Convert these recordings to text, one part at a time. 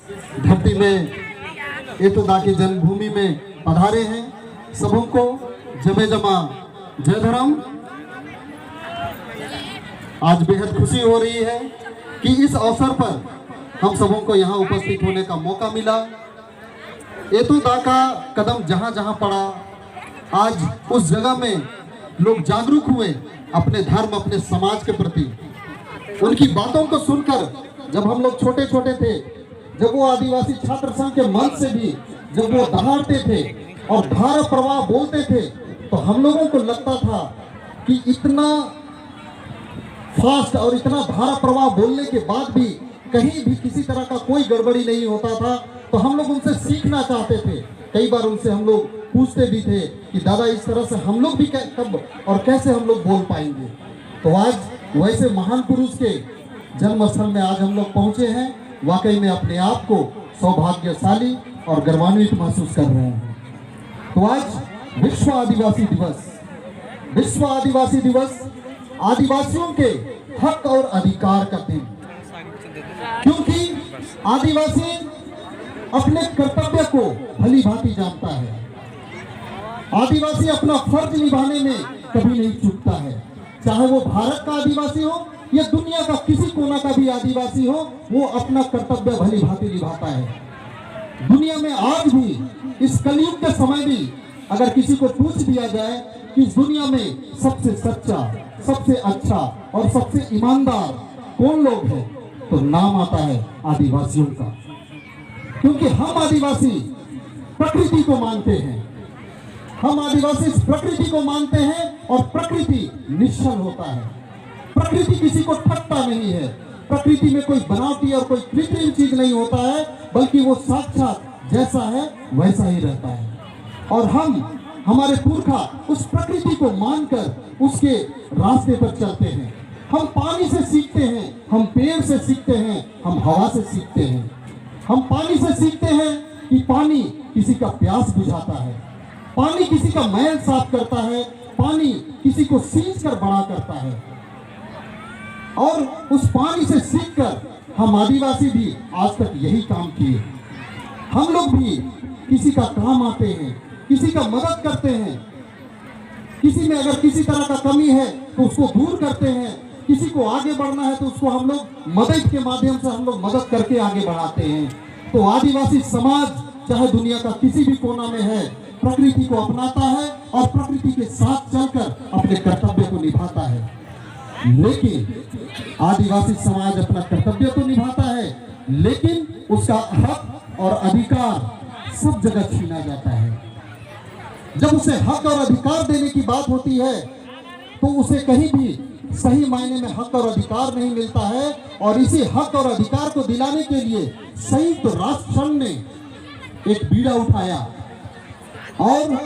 धरती में एतदा की जन्मभूमि में पधारे हैं। सबों को जमे जमा जय धर्म। आज बेहद खुशी हो रही है कि इस अवसर पर हम सबों को यहाँ उपस्थित होने का मौका मिला। एतदा का कदम जहाँ जहाँ पड़ा, आज उस जगह में लोग जागरूक हुए अपने धर्म, अपने समाज के प्रति। उनकी बातों को सुनकर जब हम लोग छोटे छोटे थे, जब वो आदिवासी छात्र संघ के मंच से भी जब वो दहाड़ते थे और धारा प्रवाह बोलते थे, तो हम लोगों को लगता था कि इतना फास्ट और इतना धारा प्रवाह बोलने के बाद भी कहीं भी किसी तरह का कोई गड़बड़ी नहीं होता था। तो हम लोग उनसे सीखना चाहते थे। कई बार उनसे हम लोग पूछते भी थे कि दादा इस तरह से हम लोग भी कब और कैसे हम लोग बोल पाएंगे। तो आज वैसे महान पुरुष के जन्म स्थल में आज हम लोग पहुंचे हैं। वाकई में अपने आप को सौभाग्यशाली और गर्वान्वित महसूस कर रहे हैं। तो आज विश्व आदिवासी दिवस, विश्व आदिवासी दिवस आदिवासियों के हक और अधिकार का दिन, क्योंकि आदिवासी अपने कर्तव्य को भली भांति जानता है। आदिवासी अपना फर्ज निभाने में कभी नहीं चूकता है। चाहे वो भारत का आदिवासी हो या दुनिया का किसी कोना का भी आदिवासी हो, वो अपना कर्तव्य भली भांति निभाता है। दुनिया में आज भी इस कलयुग के समय भी अगर किसी को पूछ दिया जाए कि इस दुनिया में सबसे सच्चा, सबसे अच्छा और सबसे ईमानदार कौन लोग हैं, तो नाम आता है आदिवासियों का। क्योंकि हम आदिवासी प्रकृति को मानते हैं। हम आदिवासी प्रकृति को मानते हैं और प्रकृति निश्चल होता है। प्रकृति किसी को ठगता नहीं है। प्रकृति में कोई बनावटी और कोई कृत्रिम चीज नहीं होता है, बल्कि वो साक्षात जैसा है वैसा ही रहता है। और हम, हमारे पुरखा उस प्रकृति को मानकर उसके रास्ते पर चलते हैं। हम पानी से सीखते हैं, हम पेड़ से सीखते हैं, हम हवा से सीखते हैं। हम पानी से सीखते हैं कि पानी किसी का प्यास बुझाता है, पानी किसी का मैल साफ करता है, पानी किसी को सींच कर बड़ा करता है। और उस पानी से सीखकर हम आदिवासी भी आज तक यही काम किए। हम लोग भी किसी का काम आते हैं, किसी का मदद करते हैं। किसी में अगर किसी तरह का कमी है तो उसको दूर करते हैं। किसी को आगे बढ़ना है तो उसको हम लोग मदद के माध्यम से हम लोग मदद करके आगे बढ़ाते हैं। तो आदिवासी समाज चाहे दुनिया का किसी भी कोना में है, प्रकृति को अपनाता है और प्रकृति के साथ चलकर अपने कर्तव्य को निभाता है। लेकिन आदिवासी समाज अपना कर्तव्य तो निभाता है, लेकिन उसका हक और अधिकार सब जगह छीना जाता है। जब उसे हक और अधिकार देने की बात होती है तो उसे कहीं भी सही मायने में हक और अधिकार नहीं मिलता है। और इसी हक और अधिकार को दिलाने के लिए संयुक्त राष्ट्र संघ ने एक बीड़ा उठाया और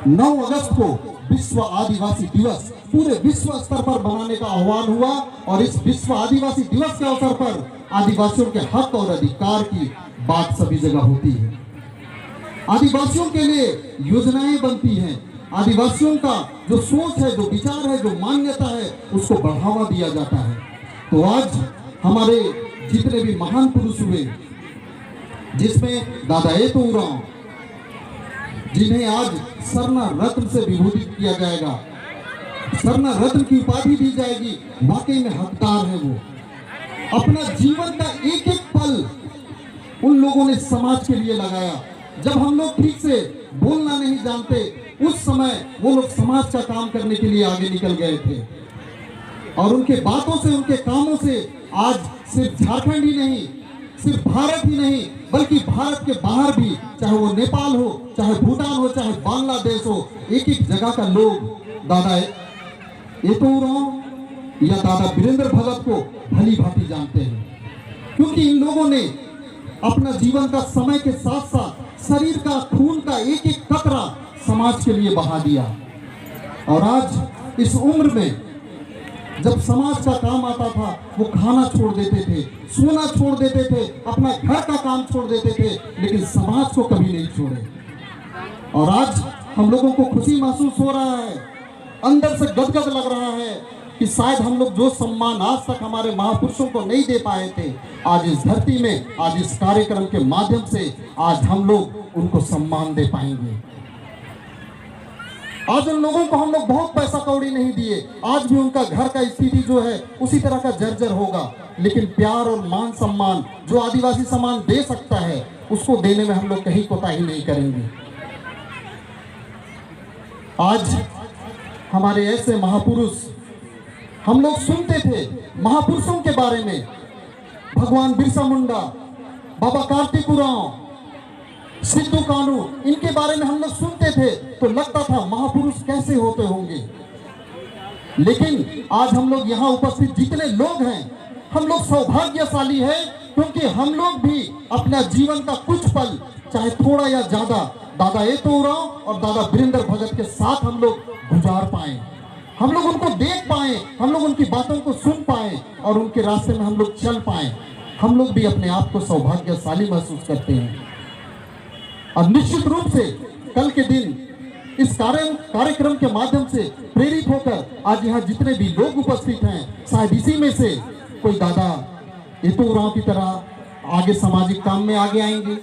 9 अगस्त को विश्व आदिवासी दिवस पूरे विश्व स्तर पर मनाने का आह्वान हुआ। और इस विश्व आदिवासी दिवस के अवसर पर आदिवासियों के हक और अधिकार की बात सभी जगह होती है। आदिवासियों के लिए योजनाएं बनती हैं। आदिवासियों का जो सोच है, जो विचार है, जो मान्यता है, उसको बढ़ावा दिया जाता है। तो आज हमारे जितने भी महान पुरुष हुए, जिसमें दादा एतो उरांव, जिन्हें आज सरना रत्न से विभूषित किया जाएगा, सरना रत्न की उपाधि दी जाएगी, वाकई में हकदार है वो। अपना जीवन का एक एक पल उन लोगों ने समाज के लिए लगाया। जब हम लोग ठीक से बोलना नहीं जानते, उस समय वो लोग समाज का काम करने के लिए आगे निकल गए थे। और उनके बातों से, उनके कामों से आज सिर्फ झारखंड ही नहीं, सिर्फ भारत ही नहीं, बल्कि भारत के बाहर भी, चाहे वो नेपाल हो, चाहे भूटान हो, चाहे बांग्लादेश हो, एक एक जगह का लोग दादा एतो उरांव या दादा वीरेंद्र भगत को भली भांति जानते हैं। क्योंकि इन लोगों ने अपना जीवन का समय के साथ साथ शरीर का, खून का एक एक कतरा समाज के लिए बहा दिया। और आज इस उम्र में जब समाज का काम आता था, वो खाना छोड़ देते थे, सोना छोड़ देते थे, अपना घर का काम छोड़ देते थे, लेकिन समाज को कभी नहीं छोड़े। और आज हम लोगों को खुशी महसूस हो रहा है, अंदर से गदगद लग रहा है कि शायद हम लोग जो सम्मान आज तक हमारे महापुरुषों को नहीं दे पाए थे, आज इस धरती में, आज इस कार्यक्रम के माध्यम से आज हम लोग उनको सम्मान दे पाएंगे। आज उन लोगों को हम लोग बहुत पैसा कौड़ी नहीं दिए, आज भी उनका घर का स्थिति जो है उसी तरह का जर्जर होगा, लेकिन प्यार और मान सम्मान जो आदिवासी समाज दे सकता है उसको देने में हम लोग कहीं कोताही नहीं करेंगे। आज हमारे ऐसे महापुरुष, हम लोग सुनते थे महापुरुषों के बारे में, भगवान बिरसा मुंडा, बाबा कार्तिक उरांव, सिद्धू कानू, इनके बारे में हम लोग सुनते थे तो लगता था महापुरुष कैसे होते होंगे। लेकिन आज हम लोग यहाँ उपस्थित जितने लोग हैं, हम लोग सौभाग्यशाली हैं, क्योंकि हम लोग भी अपना जीवन का कुछ पल, चाहे थोड़ा या ज्यादा, दादा एतो उरांव और दादा वीरेंद्र भगत के साथ हम लोग गुजार पाए, हम लोग उनको देख पाए, हम लोग उनकी बातों को सुन पाए और उनके रास्ते में हम लोग चल पाए। हम लोग भी अपने आप को सौभाग्यशाली महसूस करते हैं। और निश्चित रूप से कल के दिन इस कार्यक्रम के माध्यम से प्रेरित होकर आज यहाँ जितने भी लोग उपस्थित हैं, शायद इसी में से कोई दादा एतो उरांव की तरह आगे सामाजिक काम में आगे आएंगे,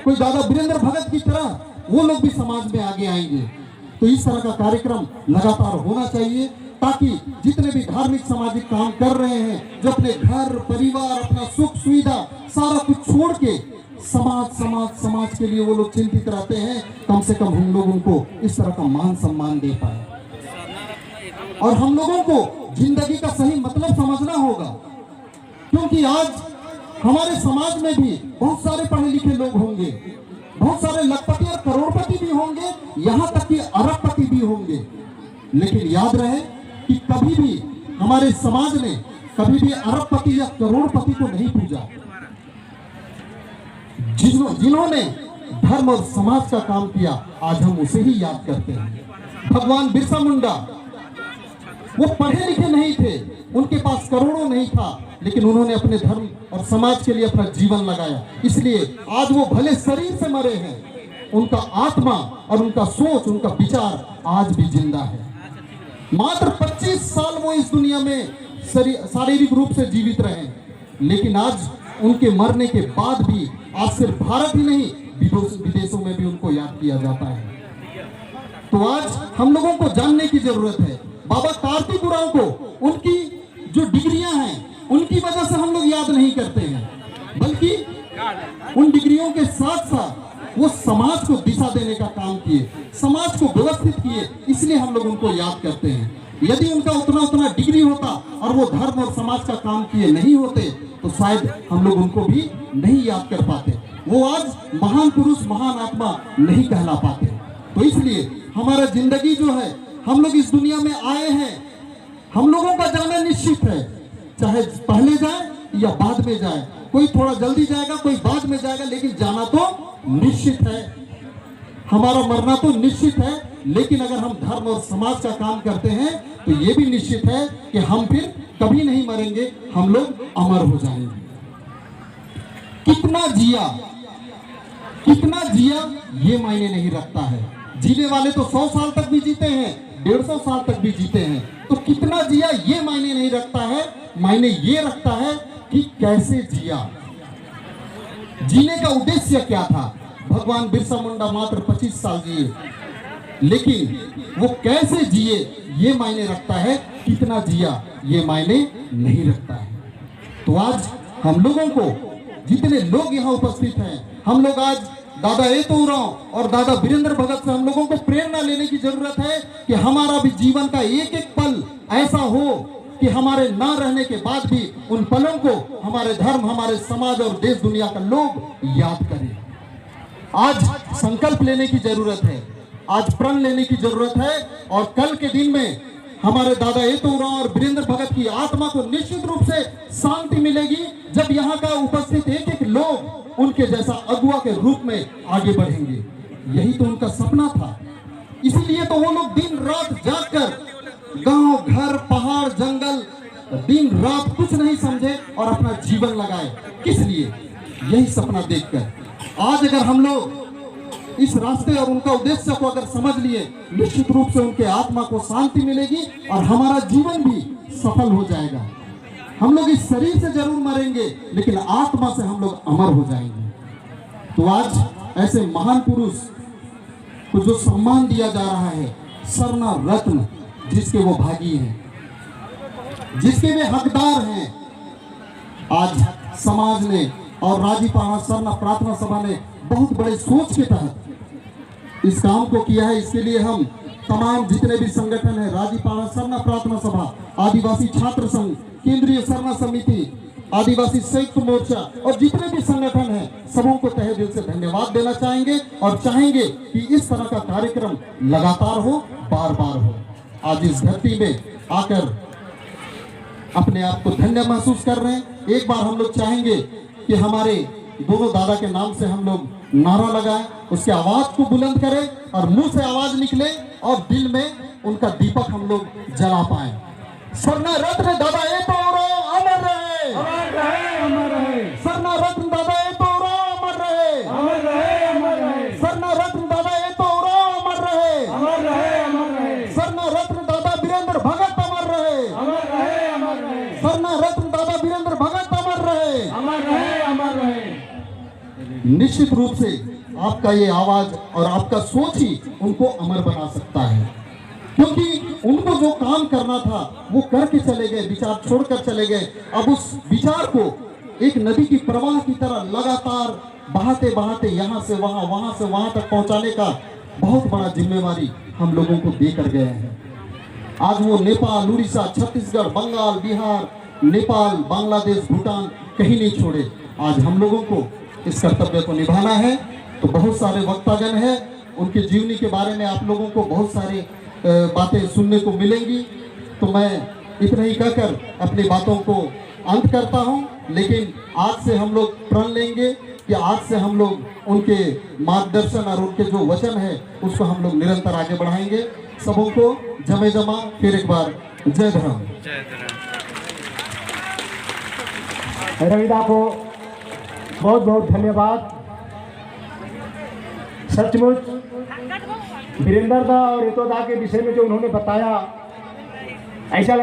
कोई दादा वीरेंद्र भगत की तरह वो लोग भी समाज में आगे आएंगे। तो इस तरह का कार्यक्रम लगातार होना चाहिए, ताकि जितने भी धार्मिक सामाजिक काम कर रहे हैं, जो अपने घर परिवार, अपना सुख सुविधा सारा कुछ छोड़ के समाज के लिए वो लोग चिंतित रहते हैं, कम से कम हम लोग उनको इस तरह का मान सम्मान दे पाए। और हम लोगों को जिंदगी का सही मतलब समझना होगा, क्योंकि आज हमारे समाज में भी बहुत सारे पढ़े लिखे लोग होंगे, बहुत सारे लखपति और करोड़पति भी होंगे, यहाँ तक कि अरबपति भी होंगे। लेकिन याद रहे कि कभी भी हमारे समाज ने कभी भी अरबपति या करोड़पति को नहीं पूजा। जिन्होंने धर्म और समाज का काम किया, आज हम उसे ही याद करते हैं। भगवान बिरसा मुंडा, वो पढ़े लिखे नहीं थे, उनके पास करोड़ों नहीं था, लेकिन उन्होंने अपने धर्म और समाज के लिए अपना जीवन लगाया। इसलिए आज वो भले शरीर से मरे हैं, उनका आत्मा और उनका सोच, उनका विचार आज भी जिंदा है। मात्र 25 साल वो इस दुनिया में शारीरिक रूप से जीवित रहे, लेकिन आज उनके मरने के बाद भी आज सिर्फ भारत ही नहीं, विदेशों में भी उनको याद किया जाता है। तो आज हम लोगों को जानने की जरूरत है, बाबा कार्तिक उरांव को उनकी जो डिग्रियां हैं उनकी वजह से हम लोग याद नहीं करते हैं, बल्कि उन डिग्रियों के साथ साथ वो समाज को दिशा देने का काम किए, समाज को व्यवस्थित किए, इसलिए हम लोग उनको याद करते हैं। यदि उनका उतना डिग्री होता और वो धर्म और समाज का काम किए नहीं होते, तो शायद हम लोग उनको भी नहीं याद कर पाते, वो आज महान पुरुष, महान आत्मा नहीं कहला पाते। तो इसलिए हमारा जिंदगी जो है, हम लोग इस दुनिया में आए हैं, हम लोगों का जाना निश्चित है, चाहे पहले जाए या बाद में जाए, कोई थोड़ा जल्दी जाएगा, कोई बाद में जाएगा, लेकिन जाना तो निश्चित है। हमारा मरना तो निश्चित है, लेकिन अगर हम धर्म और समाज का काम करते हैं तो ये भी निश्चित है कि हम फिर कभी नहीं मरेंगे, हम लोग अमर हो जाएंगे। कितना जिया ये मायने नहीं रखता है। जीने वाले तो 100 साल तक भी जीते हैं, 150 साल तक भी जीते हैं, तो कितना जिया ये मायने नहीं रखता है, मायने ये रखता है कि कैसे जिया, जीने का उद्देश्य क्या था। भगवान बिरसा मुंडा मात्र 25 साल जिए, लेकिन वो कैसे जिए ये मायने रखता है, कितना जिया ये मायने नहीं रखता है। तो आज हम लोगों को, जितने लोग यहाँ उपस्थित हैं, हम लोग आज दादा एतो उरांव और दादा वीरेंद्र भगत से हम लोगों को प्रेरणा लेने की जरूरत है कि हमारा भी जीवन का एक एक पल ऐसा हो कि हमारे ना रहने के बाद भी उन पलों को हमारे धर्म, हमारे समाज और देश दुनिया का लोग याद करें। आज संकल्प लेने की जरूरत है, आज प्रण लेने की जरूरत है, और कल के दिन में हमारे दादा एतो उरांव और वीरेंद्र भगत की आत्मा को निश्चित रूप से शांति मिलेगी, जब यहाँ का उपस्थित एक एक लोग उनके जैसा अगुआ के रूप में आगे बढ़ेंगे। यही तो उनका सपना था, इसीलिए तो वो लोग दिन रात जागकर गांव, घर, पहाड़, जंगल, दिन रात कुछ नहीं समझे और अपना जीवन लगाए। किस लिए? यही सपना देखकर। आज अगर हम लोग इस रास्ते और उनका उद्देश्य को अगर समझ लिए, निश्चित रूप से उनके आत्मा को शांति मिलेगी और हमारा जीवन भी सफल हो जाएगा। हम लोग इस शरीर से जरूर मरेंगे, लेकिन आत्मा से हम लोग अमर हो जाएंगे। तो आज ऐसे महान पुरुष को जो सम्मान दिया जा रहा है, सरना रत्न, जिसके वो भागी हैं, जिसके वे हकदार हैं, आज समाज ने और राजीपाड़ा सरना प्रार्थना सभा ने बहुत बड़े सोच के तहत इस काम को किया है। इसके लिए हम तमाम जितने भी संगठन है, राजीपाड़ा सरना प्रार्थना सभा, आदिवासी छात्र संघ, केंद्रीय सरना समिति, आदिवासी संयुक्त मोर्चा और जितने भी संगठन हैं, सबों को तहे दिल से धन्यवाद देना चाहेंगे और चाहेंगे कि इस तरह का कार्यक्रम लगातार हो, बार बार हो। आज इस धरती में आकर अपने आप को धन्य महसूस कर रहे हैं। एक बार हम लोग चाहेंगे कि हमारे दोनों दादा के नाम से हम लोग नारा लगाएं, उसके आवाज को बुलंद करें और मुंह से आवाज निकले और दिल में उनका दीपक हम लोग जला पाएं। सरना रत्न दादा ए तोरो अमर रहे, अमर रहे, अमर रहे। सरना रत्न दादा ए तोरो अमर रहे, अमर रहे, अमर रहे। सरना रत्न दादा ए तोरो अमर रहे, अमर रहे, अमर रहे। सरना रत्न दादा वीरेंद्र भगत अमर रहे, अमर रहे, अमर रहे। सरना रत्न दादा वीरेंद्र भगत अमर रहे, अमर रहे, अमर रहे। निश्चित रूप से आपका ये आवाज और आपका सोच ही उनको अमर बना सकता है, क्योंकि उनको जो काम करना था वो करके चले गए, विचार छोड़कर चले गए। अब उस विचार को एक नदी की प्रवाह की तरह लगातार बहाते बहाते यहाँ से वहाँ, वहाँ से वहाँ तक पहुँचाने का बहुत बड़ा जिम्मेवारी हम लोगों को देकर गए हैं। आज वो नेपाल, उड़ीसा, छत्तीसगढ़, बंगाल, बिहार, नेपाल, बांग्लादेश, भूटान कहीं नहीं छोड़े। आज हम लोगों को इस कर्तव्य को निभाना है। तो बहुत सारे वक्तागण हैं, उनके जीवनी के बारे में आप लोगों को बहुत सारे बातें सुनने को मिलेंगी। तो मैं इतना ही कहकर अपनी बातों को अंत करता हूं, लेकिन आज से हम लोग प्रण लेंगे कि आज से हम लोग उनके मार्गदर्शन और उनके जो वचन है उसको हम लोग निरंतर आगे बढ़ाएंगे। सबों को जमे जमा फिर एक बार जय धर्म। रविदा को बहुत बहुत धन्यवाद। सचमुच वीरेंद्र दा और एतो दा के विषय में जो उन्होंने बताया, ऐसा